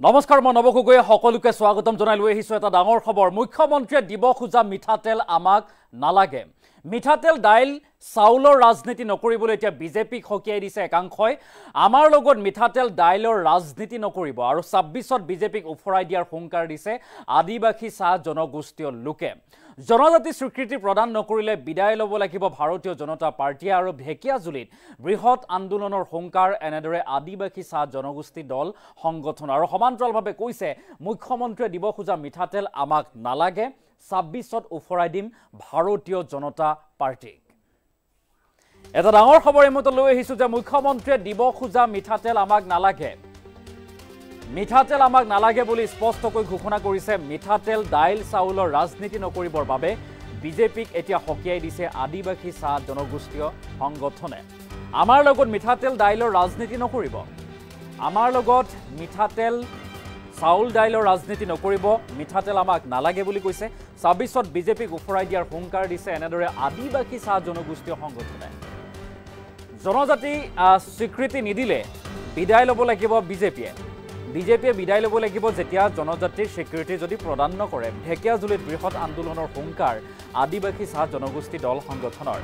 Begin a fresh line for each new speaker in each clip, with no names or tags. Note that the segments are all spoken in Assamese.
নমস্কাৰ মই নৱ গগৈয়ে সকলোকে স্বাগতম জনাই লৈ আহিছো এটা ডাঙৰ খবৰ মুখ্যমন্ত্ৰীয়ে দিব খোজা মিঠাতেল আমাক নালাগে মিঠাতেল দাইল চাউলৰ ৰাজনীতি নকৰিবলৈ এতিয়া বিজেপিক হকিয়াই দিছে একাংশই আমাৰ লগত মিঠাতেল দাইলৰ ৰাজনীতি নকৰিব আৰু 26ত বিজেপিক উফৰাই দিয়াৰ হুংকাৰ দিছে আদিবাসী চাহ জনগোষ্ঠীয় লোকে জনজাতি স্বীকৃতি প্ৰদান নকৰিলে বিদায় ল'ব লাগিব ভাৰতীয় জনতা পাৰ্টি আৰু ঢেকিয়াজুলিত বৃহৎ আন্দোলনৰ হুংকাৰ এনেদৰে আদিবাসী চাহ জনগোষ্ঠী দল সংগঠন আৰু সমান্তৰালভাৱে কৈছে মুখ্যমন্ত্ৰীয়ে দিব খোজা মিঠাতেল আমাক নালাগে 26ত উফৰাই দিম ভাৰতীয় জনতা পাৰ্টিক এটা ডাঙৰ খবৰ এমত লৈ আহিছো যে মুখ্যমন্ত্ৰীয়ে দিব খোজা মিঠাতেল আমাক নালাগে মিঠাতেল আমাক নালাগে বুলি স্পষ্টকৈ ঘোষণা কৰিছে মিঠাতেল দাইল চাউলৰ ৰাজনীতি নকৰিবৰ বাবে বিজেপিক এতিয়া হকিয়াই দিছে আদিবাসী চাহ জনগোষ্ঠীয় সংগঠনে আমাৰ লগত মিঠাতেল দাইলৰ ৰাজনীতি নকৰিব আমাৰ লগত মিঠাতেল চাউল দাইলৰ ৰাজনীতি নকৰিব মিঠাতেল আমাক নালাগে বুলি কৈছে 26ত বিজেপিক উফৰাই দিয়াৰ হুংকাৰ দিছে এনেদৰে আদিবাসী চাহ জনগোষ্ঠীয় সংগঠনে জনজাতি স্বীকৃতি নিদিলে বিদায় ল'ব লাগিব বিজেপিয়ে বিদায় ল'ব লাগিব যেতিয়া জনজাতিৰ স্বীকৃতি যদি প্ৰদান নকৰে ঢেকিয়াজুলিত বৃহৎ আন্দোলনৰ হুংকাৰ আদিবাসী চাহ জনগোষ্ঠী দল সংগঠনৰ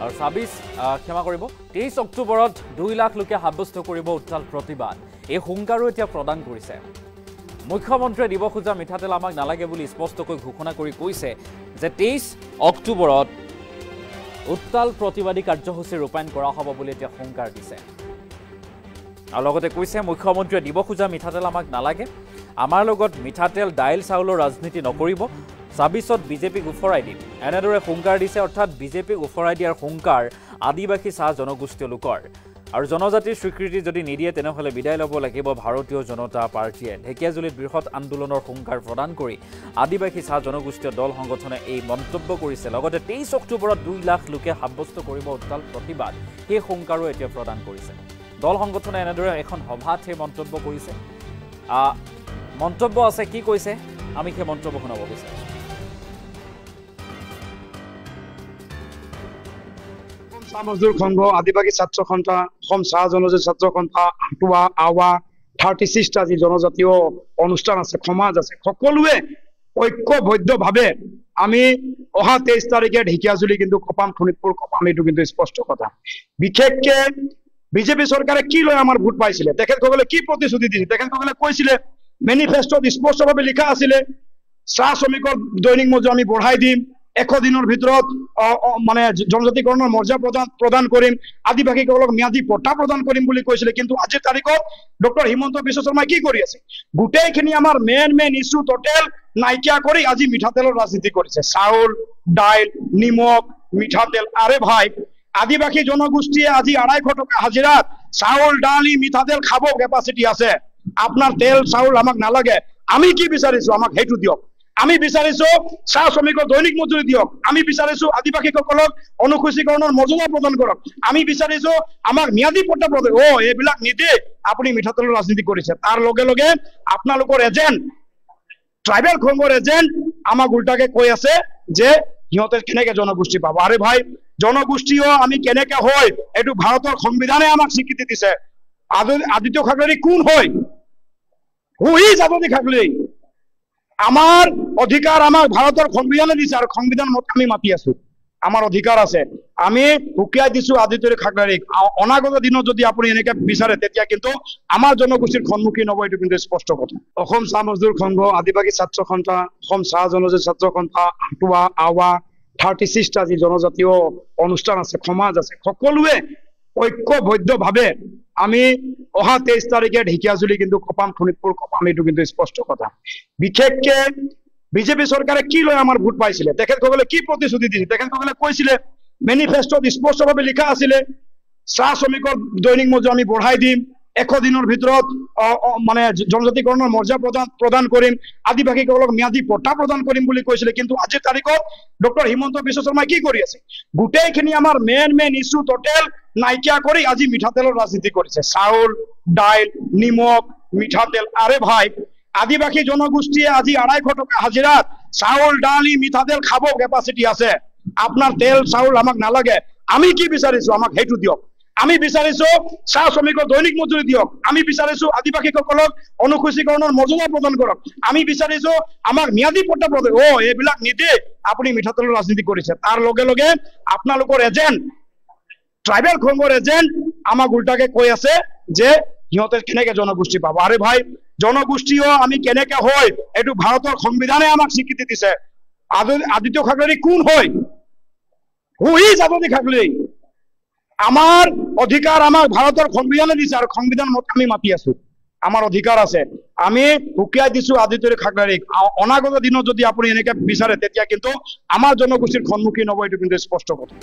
আৰু 23 অক্টোবৰত 2 লাখ লোকে সাব্যস্ত কৰিব উত্তাল প্ৰতিবাদ এই হুংকাৰো এতিয়া প্ৰদান কৰিছে মুখ্যমন্ত্ৰীয়ে দিব খোজা মিঠাতেল আমাক নালাগে বুলি স্পষ্টকৈ ঘোষণা কৰি কৈছে যে 23 অক্টোবৰত উত্তাল প্ৰতিবাদী কাৰ্যসূচী ৰূপায়ণ কৰা হ'ব বুলি এতিয়া হুংকাৰ দিছে আৰু লগতে কৈছে মুখ্যমন্ত্ৰীয়ে দিব খোজা মিঠাতেল আমাক নালাগে আমাৰ লগত মিঠাতেল দাইল চাউলৰ ৰাজনীতি নকৰিব 26ত বিজেপিক উফৰাই দিম এনেদৰে হুংকাৰ দিছে অৰ্থাৎ বিজেপিক উফৰাই দিয়াৰ হুংকাৰ আদিবাসী চাহ জনগোষ্ঠীয় লোকৰ আৰু জনজাতিৰ স্বীকৃতি যদি নিদিয়ে তেনেহ'লে বিদায় ল'ব লাগিব ভাৰতীয় জনতা পাৰ্টিয়ে ঢেকিয়াজুলিত বৃহৎ আন্দোলনৰ হুংকাৰ প্ৰদান কৰি আদিবাসী চাহ জনগোষ্ঠীয় দল সংগঠনে এই মন্তব্য কৰিছে লগতে 23 অক্টোবৰত 2 লাখ লোকে সাব্যস্ত কৰিব উত্তাল প্ৰতিবাদ সেই হুংকাৰো এতিয়া প্ৰদান কৰিছে দল সংগঠনে এনেদৰে এখন সভাত সেই মন্তব্য কৰিছে মন্তব্য আছে কি কৈছে আমি সেই মন্তব্য শুনাব বিচাৰিছোঁ
মজদুৰ সংঘ আদিবাসী ছাত্ৰ সন্থা অসম চাহ জনজাতি ছাত্ৰ সন্থা আটুৱা আৱা 36টা যি জনজাতীয় অনুষ্ঠান আছে সমাজ আছে সকলোৱে ঐক্যবদ্ধভাৱে আমি অহা 23 তাৰিখে ঢেকিয়াজুলি কিন্তু কপাম শোণিতপুৰ কপাম এইটো কিন্তু স্পষ্ট কথা বিশেষকে বিজেপি চৰকাৰে কি লৈ আমাৰ ভোট পাইছিলে তেখেতসকলে কি প্ৰতিশ্ৰুতি দিছিল তেখেতসকলে কৈছিলে মেনিফেষ্টত স্পষ্টভাৱে লিখা আছিলে চাহ শ্ৰমিকৰ দৈনিক মজুৰি আমি বঢ়াই দিম 100 দিনৰ ভিতৰত মানে জনজাতিকৰণৰ মৰ্যাদা প্ৰদান কৰিম আদিবাসীসকলক ম্যাদী পট্টা প্ৰদান কৰিম বুলি কৈছিলে কিন্তু আজিৰ তাৰিখত ডক্টৰ হিমন্ত বিশ্ব শৰ্মাই কি কৰি আছে গোটেইখিনি আমাৰ মেইন ইস্যু টোটেল নাইকিয়া কৰি আজি মিঠাতেলৰ ৰাজনীতি কৰিছে চাউল দাইল নিমখ মিঠাতেল আৰে ভাই আদিবাসী জনগোষ্ঠীয়ে আজি 250 টকা হাজিৰাত চাউল দালি মিঠাতেল খাব কেপাসিটি আছে আপোনাৰ তেল চাউল আমাক নালাগে আমি কি বিচাৰিছো আমাক হেতু দিয়ক আমি বিচাৰিছো চাহ শ্ৰমিকৰ দৈনিক মজুৰি দিয়ক আমি বিচাৰিছো আদিবাসীসকলক অনুসূচীকৰণৰ মৰ্যাদা প্ৰদান কৰক আমি বিচাৰিছো আমাক ম্যাদী পট্টা প্ৰদান এইবিলাক নিদি আপুনি মিঠাতেলৰ ৰাজনীতি কৰিছে তাৰ লগে লগে আপোনালোকৰ এজেন্ট ট্ৰাইবেল সংঘৰ এজেন্ট আমাক উল্টাকে কৈ আছে যে সিহঁতে কেনেকে জনগোষ্ঠী পাব আৰে ভাই জনগোষ্ঠীও আমি কেনেকে হয় এইটো ভাৰতৰ সংবিধানে আমাক স্বীকৃতি দিছে আদিত্য ঠাকৰে কোন হয় হুই জাতি ঠাকৰে আমাৰ অধিকাৰ আমাক ভাৰতৰ সংবিধানে দিছে আৰু সংবিধান মতে আমি মাতি আছো আমাৰ অধিকাৰ আছে আমি হুকিয়াই দিছো আদিত্য ঠাকৰেক অনাগত দিনত যদি আপুনি এনেকে বিচাৰে তেতিয়া কিন্তু আমাৰ জনগোষ্ঠীৰ সন্মুখীন হ'ব এইটো কিন্তু স্পষ্ট কথা অসম চাহ মজদুৰ সংঘ আদিবাসী ছাত্ৰ সন্থা অসম চাহ জনজাতি ছাত্ৰ সন্থা আটুৱা আৱা 36টা যি জনজাতীয় অনুষ্ঠান আছে সমাজ আছে সকলোৱে ঐক্যবদ্ধভাৱে আমি অহা 23 তাৰিখে ঢেকিয়াজুলি কিন্তু কপাম শোণিতপুৰ কপাম এইটো কিন্তু স্পষ্ট কথা বিশেষকে বিজেপি চৰকাৰে কি লৈ আমাৰ ভোট পাইছিলে তেখেতসকলে কি প্ৰতিশ্ৰুতি দিছিল তেখেতসকলে কৈছিলে মেনিফেষ্টত স্পষ্টভাৱে লিখা আছিলে চাহ শ্ৰমিকৰ দৈনিক মজুৰি আমি বঢ়াই দিম 100 দিনৰ ভিতৰত মানে জনজাতিকৰণৰ মৰ্যাদা প্ৰদান কৰিম আদিবাসীসকলক ম্যাদী পট্টা প্ৰদান কৰিম বুলি কৈছিলে কিন্তু আজিৰ তাৰিখত ডক্টৰ হিমন্ত বিশ্ব শৰ্মাই কি কৰি আছে গোটেইখিনি আমাৰ মেইন ইস্যু টোটেল নাইকিয়া কৰি আজি মিঠাতেলৰ ৰাজনীতি কৰিছে চাউল দাইল নিমখ মিঠাতেল আৰে ভাই আদিবাসী জনগোষ্ঠীয়ে আজি 250 টকা হাজিৰাত চাউল দালি মিঠাতেল খাব কেপাসিটি আছে আপোনাৰ তেল চাউল আমাক নালাগে আমি কি বিচাৰিছো আমাক হেতু দিয়ক আমি বিচাৰিছো চাহ শ্ৰমিকৰ দৈনিক মজুৰি দিয়ক, আমি বিচাৰিছো আদিবাসীসকলক অনুসূচীকৰণৰ মৰ্যাদা প্ৰদান কৰক, আমি বিচাৰিছো আমাক ম্যাদী পট্টা প্ৰদান। এইবিলাক নিদি আপুনি মিঠাতেলৰ ৰাজনীতি কৰিছে। তাৰ লগে লগে আপোনালোকৰ এজেণ্ট ট্ৰাইবেল সংঘৰ এজেণ্ট আমাক উল্টাকে কৈ আছে যে সিহঁতে কেনেকে জনগোষ্ঠী পাব। আৰে ভাই, জনগোষ্ঠীও আমি কেনেকে হয় এইটো ভাৰতৰ সংবিধানে আমাক স্বীকৃতি দিছে। আদিত্য খাগৰাৰী কোন হয়? Who is Aditya Khagrari? আমাৰ অধিকাৰ আমাক ভাৰতৰ সংবিধানে দিছে আৰু সংবিধান মতে আমি মাতি আছো, আমাৰ অধিকাৰ আছে। আমি উকিয়াই দিছো আদিত্য খাগৰাৰীক। অনাগত দিনত যদি আপুনি এনেকে বিচাৰে তেতিয়া কিন্তু আমাৰ জনগোষ্ঠীৰ সন্মুখীন হ'ব, এইটো কিন্তু স্পষ্ট কথা।